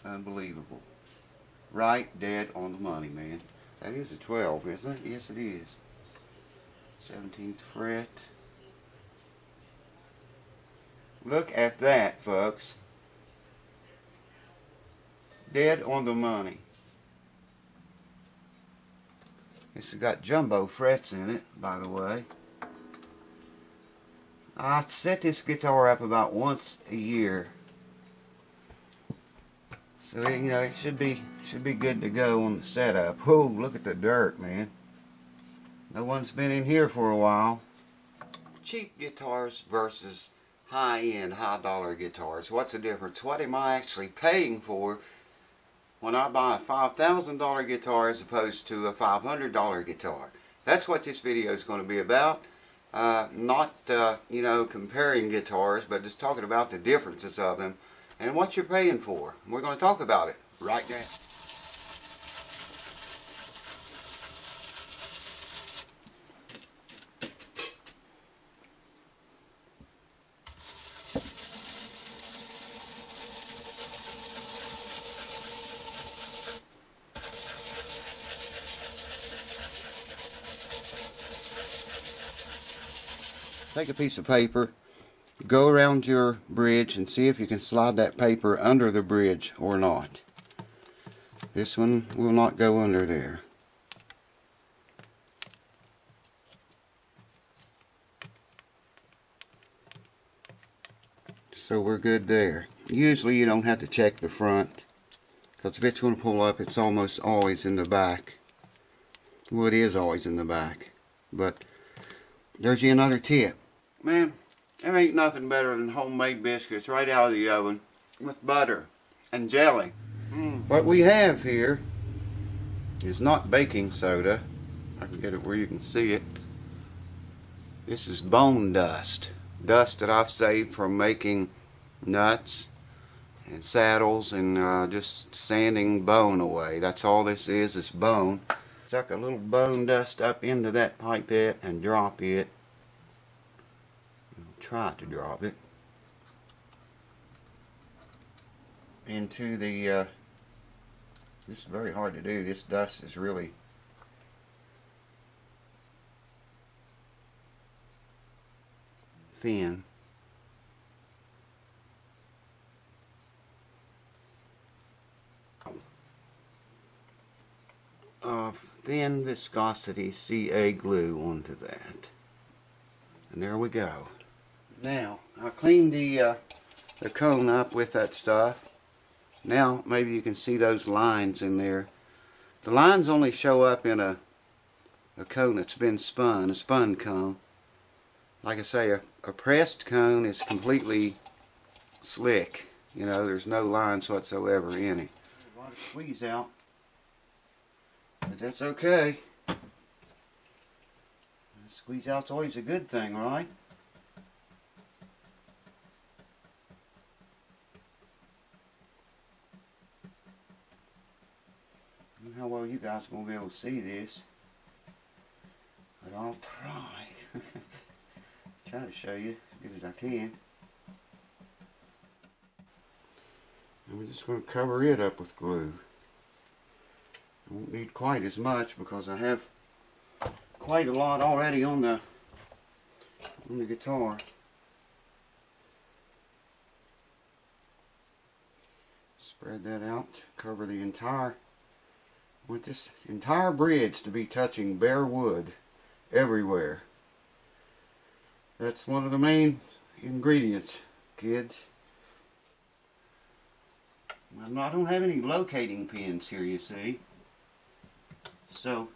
Unbelievable. Right dead on the money, man. That is a 12, isn't it? Yes, it is. 17th fret. Look at that, folks. Dead on the money. This has got jumbo frets in it, by the way. I set this guitar up about once a year. So, you know, it should be good to go on the setup. Whoa, look at the dirt, man. No one's been in here for a while. Cheap guitars versus high-end, high-dollar guitars. What's the difference? What am I actually paying for when I buy a $5,000 guitar as opposed to a $500 guitar? That's what this video is going to be about. Not, you know, comparing guitars, but just talking about the differences of them and what you're paying for. We're going to talk about it right now. Take a piece of paper, go around your bridge and see if you can slide that paper under the bridge or not. This one will not go under there. So we're good there. Usually you don't have to check the front, because if it's going to pull up, it's almost always in the back. Well, it is always in the back. But there's you another tip. Man, there ain't nothing better than homemade biscuits right out of the oven with butter and jelly. What we have here is not baking soda. I can get it where you can see it. This is bone dust. Dust that I've saved from making nuts and saddles and just sanding bone away. That's all this is bone. Suck a little bone dust up into that pipette and drop it. Try to drop it into the this is very hard to do. This dust is really thin. Thin viscosity CA glue onto that, and there we go. Now, I cleaned the cone up with that stuff. Now, maybe you can see those lines in there. The lines only show up in a cone that's been spun, a spun cone. Like I say, a pressed cone is completely slick. You know, there's no lines whatsoever in it. A lot of squeeze out, but that's okay. Squeeze out's always a good thing, right? How well you guys are going to be able to see this, but I'll try. Try to show you as good as I can. And we're just going to cover it up with glue. I won't need quite as much because I have quite a lot already on the guitar. Spread that out, cover the entire. I want this entire bridge to be touching bare wood everywhere. That's one of the main ingredients, kids. I don't have any locating pins here, you see. So,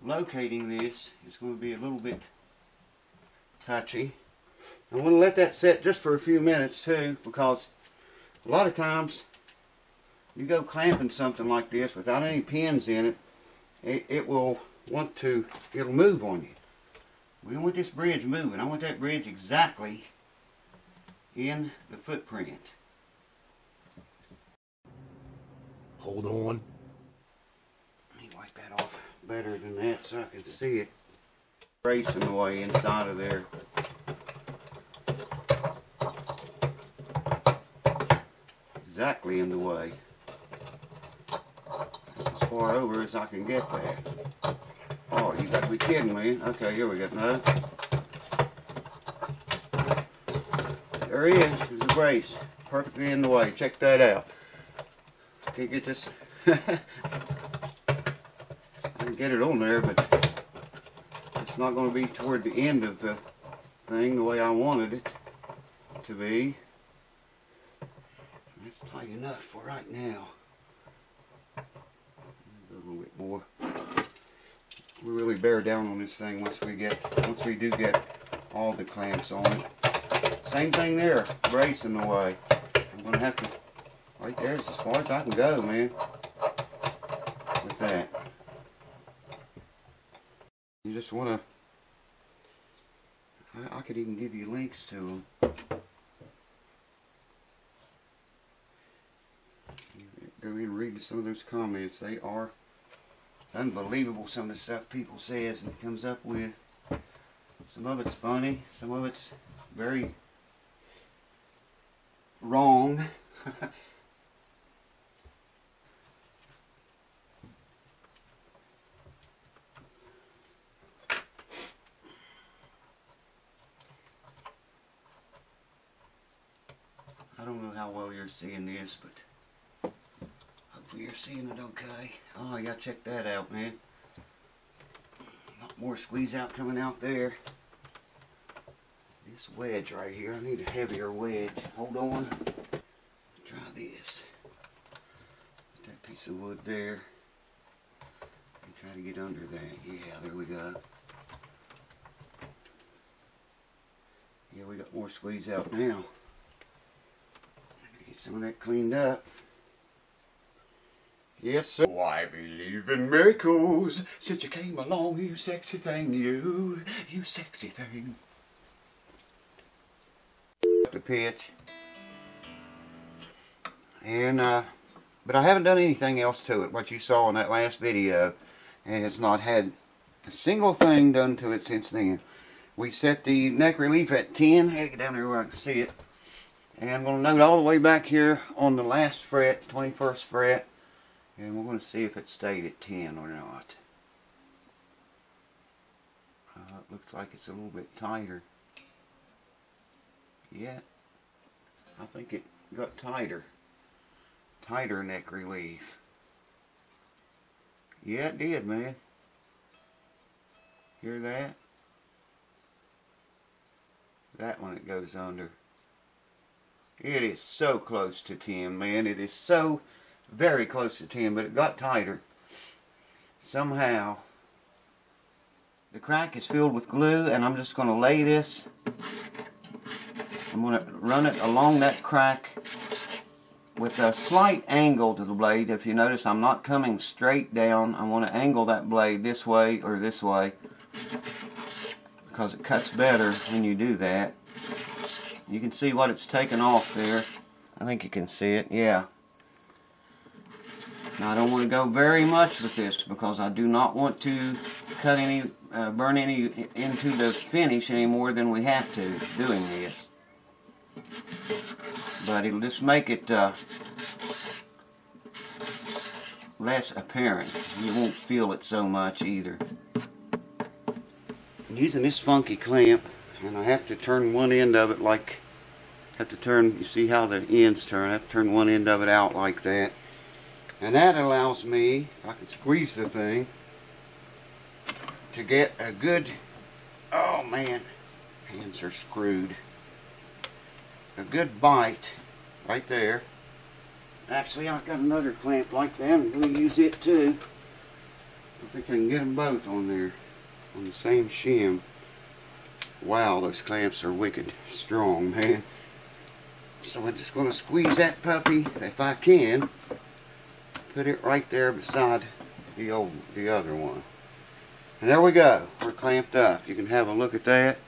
locating this is going to be a little bit touchy. I want to let that set just for a few minutes too, because a lot of times you go clamping something like this without any pins in it, it'll move on you. We don't want this bridge moving. I want that bridge exactly in the footprint. Hold on. Let me wipe that off better than that so I can see it racing away inside of there. exactly in the way. As far over as I can get there. Oh, you gotta be kidding me. Okay, here we go. No. There he is. There's a brace. Perfectly in the way. Check that out. Can't get this. I can get it on there, but it's not going to be toward the end of the thing the way I wanted it to be. That's tight enough for right now. A little bit more. We really bear down on this thing once we do get all the clamps on it. Same thing there, brace in the way. I'm gonna have to, right there's as far as I can go, man, with that. You just wanna, I could even give you links to them. Go in and read some of those comments. They are unbelievable, some of the stuff people says and comes up with. Some of it's funny, some of it's very wrong. I don't know how well you're seeing this, but hopefully you're seeing it okay. Oh, you gotta check that out, man. A lot more squeeze out coming out there. This wedge right here, I need a heavier wedge. Hold on. Let's try this. Put that piece of wood there. And try to get under that. Yeah, there we go. Yeah, we got more squeeze out now. Get some of that cleaned up. Yes, sir. Oh, I believe in miracles since you came along, you sexy thing, you sexy thing. The pitch, and but I haven't done anything else to it. What you saw in that last video, and it's not had a single thing done to it since then. We set the neck relief at 10. I had to get down there where I can see it, and I'm going to note all the way back here on the last fret, 21st fret, and we're going to see if it stayed at 10 or not. It looks like it's a little bit tighter. Yeah, I think it got tighter. Tighter neck relief. Yeah, it did, man. Hear that? That one it goes under. It is so close to 10, man. It is so very close to 10, but it got tighter. Somehow. The crack is filled with glue, and I'm just going to lay this. I'm going to run it along that crack with a slight angle to the blade. If you notice, I'm not coming straight down. I want to angle that blade this way or this way because it cuts better when you do that. You can see what it's taken off there. I think you can see it, yeah. Now I don't want to go very much with this because I do not want to cut any, burn any into the finish any more than we have to doing this. But it'll just make it less apparent. You won't feel it so much either. I'm using this funky clamp, and I have to turn one end of it like, you see how the ends turn, I have to turn one end of it out like that. And that allows me, if I can squeeze the thing, to get a good, oh man, hands are screwed. A good bite right there. Actually, I've got another clamp like that. I'm going to use it too. I think I can get them both on there on the same shim. Wow, those clamps are wicked strong, man. So I'm just going to squeeze that puppy, if I can, put it right there beside the other one. And there we go. We're clamped up. You can have a look at that.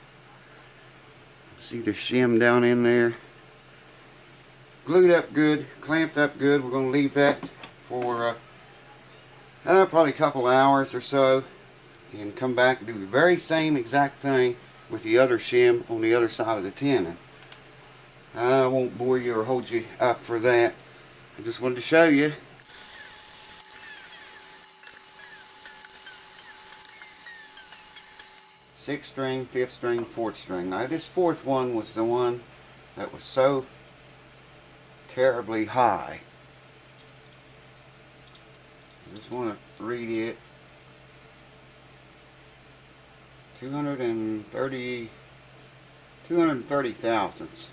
See the shim down in there. Glued up good, clamped up good. We're going to leave that for probably a couple hours or so and come back and do the very same exact thing with the other shim on the other side of the tenon. I won't bore you or hold you up for that. I just wanted to show you. Sixth string, fifth string, fourth string. Now this fourth one was the one that was so terribly high. I just want to read it. 230 thousandths.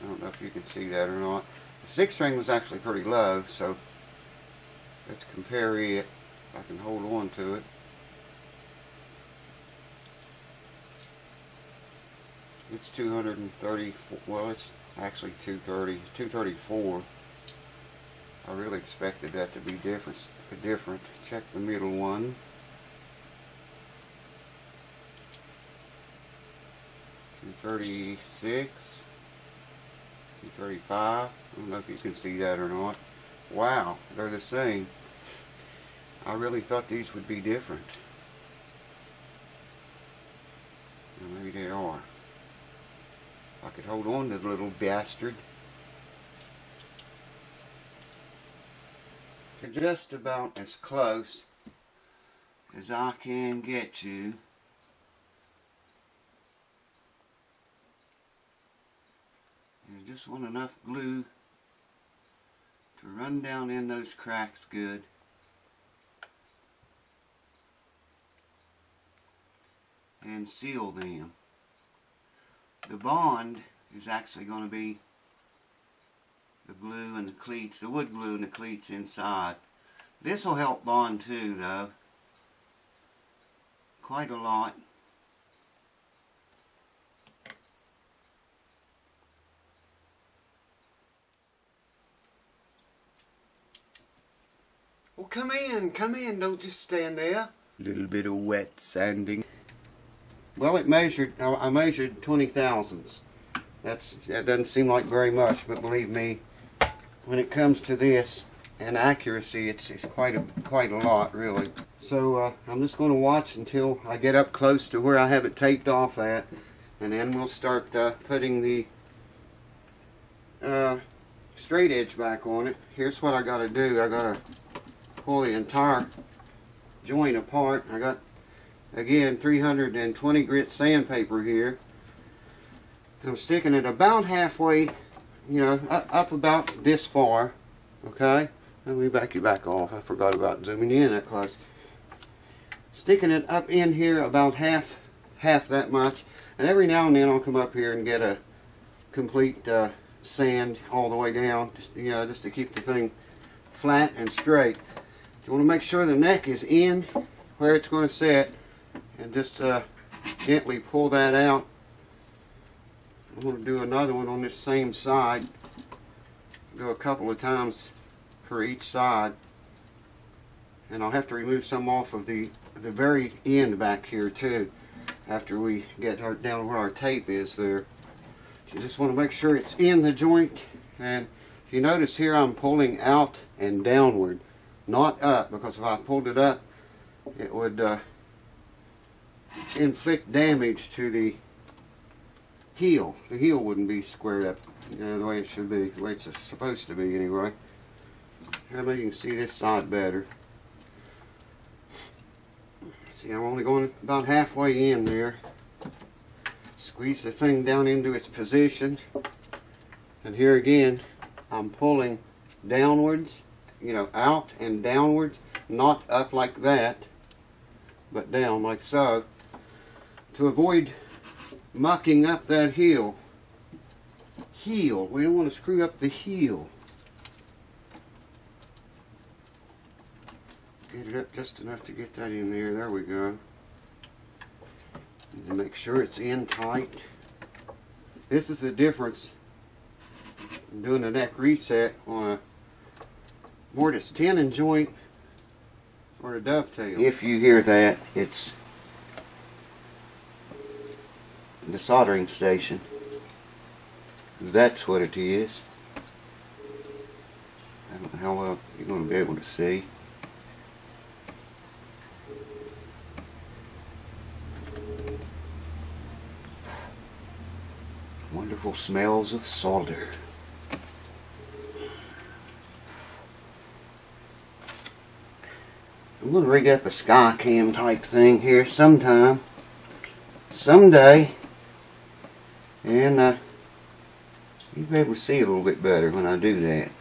I don't know if you can see that or not. The sixth string was actually pretty low, so let's compare it. If I can hold on to it. It's 234. Well, it's actually 234. I really expected that to be different. Check the middle one. 236. 235. I don't know if you can see that or not. Wow, they're the same. I really thought these would be different. Well, maybe they are. If I could hold on to the little bastard. They're just about as close as I can get you. You just want enough glue to run down in those cracks good. And seal them. The bond is actually going to be the glue and the cleats, the wood glue and the cleats inside. This will help bond too, though. Quite a lot. Well, come in, don't just stand there. A little bit of wet sanding. Well, I measured 20 thousandths. That doesn't seem like very much, but believe me, when it comes to this and accuracy, it's quite a lot, really. So I'm just going to watch until I get up close to where I have it taped off at, and then we'll start putting the straight edge back on it. Here's what I got to do. I got to pull the entire joint apart. I got, again, 320 grit sandpaper here. I'm sticking it about halfway, you know, up about this far. Okay, let me back you back off. I forgot about zooming in that close. Sticking it up in here about half that much, and every now and then I'll come up here and get a complete sand all the way down, just to keep the thing flat and straight. You want to make sure the neck is in where it's going to set, and just gently pull that out. I'm going to do another one on this same side. Go a couple of times for each side, and I'll have to remove some off of the very end back here too after we get down where our tape is there. You just want to make sure it's in the joint, and if you notice here I'm pulling out and downward, not up, because if I pulled it up it would inflict damage to the heel. The heel wouldn't be squared up, the way it should be, the way it's supposed to be anyway. Here, maybe you can see this side better. See, I'm only going about halfway in there. Squeeze the thing down into its position, and here again I'm pulling downwards, out and downwards, not up like that, but down like so, to avoid mucking up that heel. We don't want to screw up the heel. Get it up just enough to get that in there. There we go. And make sure it's in tight. This is the difference in doing the neck reset on a mortise tenon joint or a dovetail. If you hear that, it's the soldering station. That's what it is. I don't know how well you're going to be able to see. Wonderful smells of solder. I'm going to rig up a sky cam type thing here sometime, someday, and you'll be able to see a little bit better when I do that.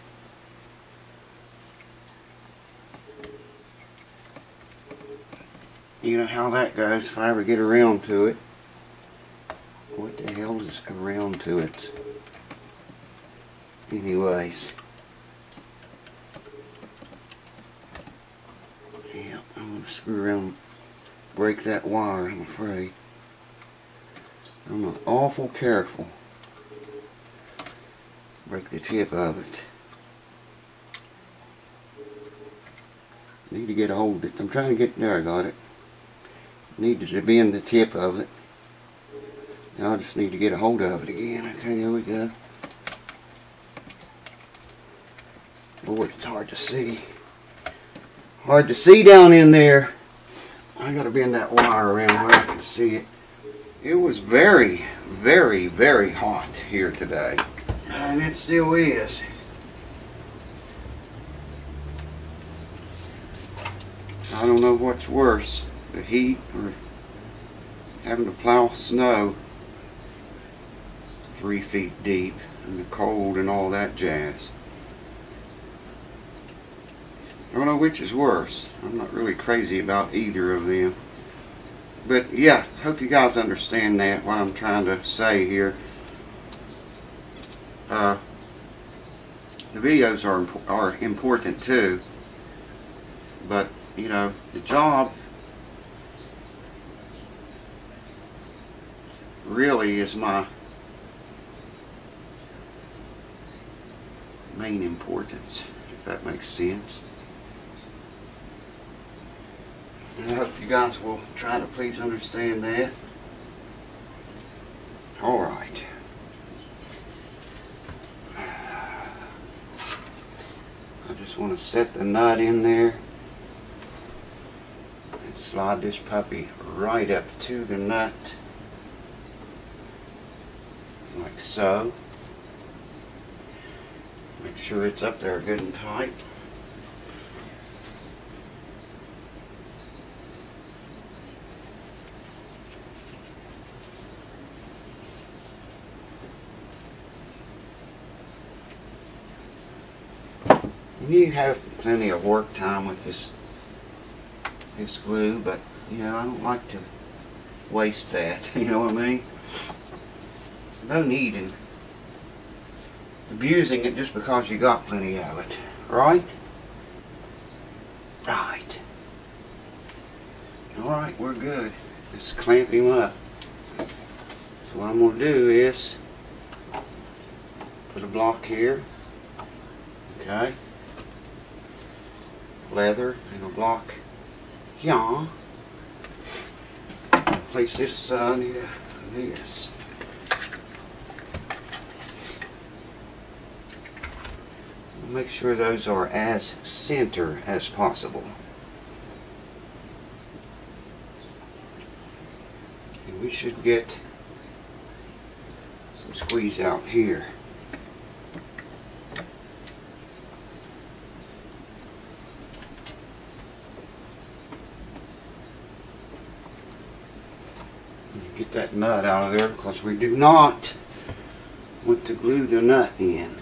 You know how that goes if I ever get around to it. What the hell is around to it? Anyways. Yeah, I'm going to screw around and break that wire, I'm afraid. I'm awful careful. Break the tip of it. Need to get a hold of it. I'm trying to get there, I got it. Needed to bend the tip of it. Now I just need to get a hold of it again. Okay, here we go. Lord, it's hard to see. Hard to see down in there. I gotta bend that wire around where I can see it. It was very, very, very hot here today. And it still is. I don't know what's worse, the heat or having to plow snow 3 feet deep and the cold and all that jazz. I don't know which is worse. I'm not really crazy about either of them. But yeah, hope you guys understand that, what I'm trying to say here. The videos are important too, but you know, the job really is my main importance, if that makes sense. And I hope you guys will try to please understand that. Alright. I just want to set the nut in there and slide this puppy right up to the nut, like so. Make sure it's up there good and tight. You have plenty of work time with this glue, but you know, I don't like to waste that. You know what I mean? There's no need in abusing it just because you got plenty of it, right? Right. Alright, we're good. Let's clamp him up. So what I'm going to do is put a block here, okay, leather and a block here. Place this near this. Make sure those are as center as possible. And we should get some squeeze out here. Get that nut out of there because we do not want to glue the nut in.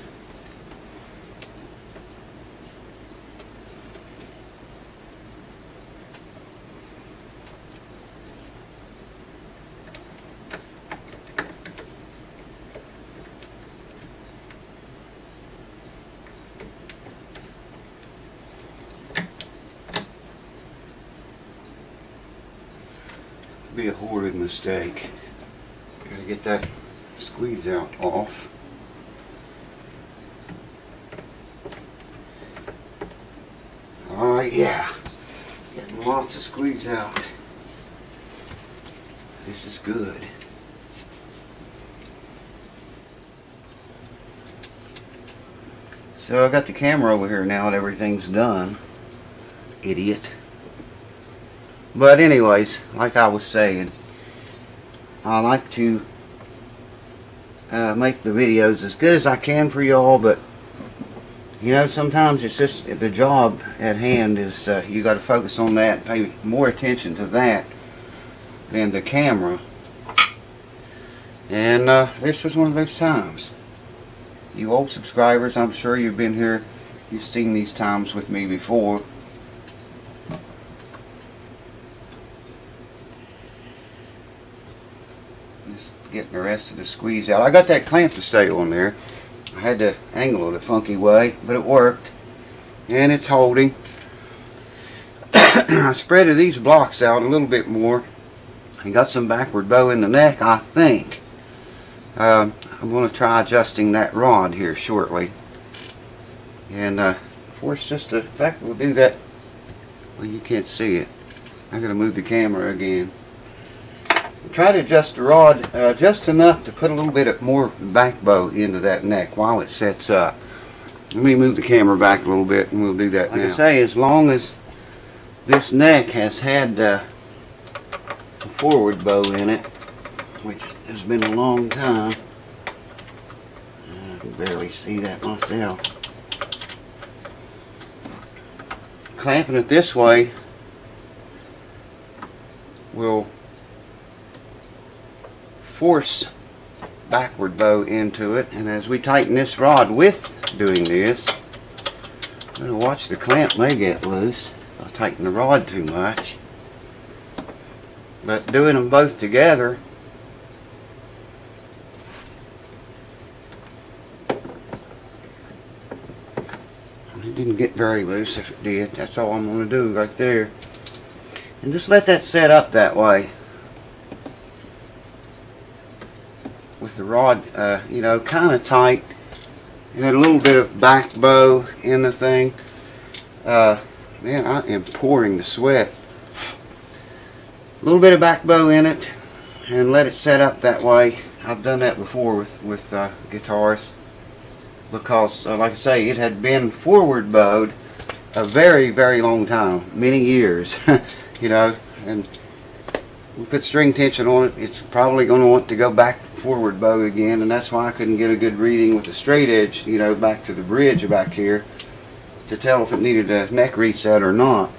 Be a horrid mistake. Gotta get that squeeze out off. Alright, yeah. Getting lots of squeeze out. This is good. So I got the camera over here now and everything's done. Idiot. But anyways, like I was saying, I like to make the videos as good as I can for y'all, but You know, sometimes it's just the job at hand is you got to focus on that, pay more attention to that than the camera. And this was one of those times. You old subscribers, I'm sure you've been here, you've seen these times with me before. Just getting the rest of the squeeze out. I got that clamp to stay on there. I had to angle it a funky way, but it worked. And it's holding. I spreaded these blocks out a little bit more. I got some backward bow in the neck, I think. I'm going to try adjusting that rod here shortly. And for it's just a fact, we'll do that. Well, you can't see it. I'm going to move the camera again. Try to adjust the rod just enough to put a little bit more back bow into that neck while it sets up. Let me move the camera back a little bit and we'll do that now. Like I say, as long as this neck has had a forward bow in it, which has been a long time. I can barely see that myself. Clamping it this way will force backward bow into it, and as we tighten this rod with doing this, I'm going to watch the clamp may get loose if I tighten the rod too much. But doing them both together, it didn't get very loose. If it did, that's all I'm going to do right there. And just let that set up that way. With the rod, you know, kind of tight. And a little bit of back bow in the thing. Man, I am pouring the sweat. A little bit of back bow in it, and let it set up that way. I've done that before with guitars, because, like I say, it had been forward bowed a very, very long time, many years, you know, and we put string tension on it. It's probably going to want to go back forward bow again, and that's why I couldn't get a good reading with the straight edge, you know, back to the bridge back here to tell if it needed a neck reset or not.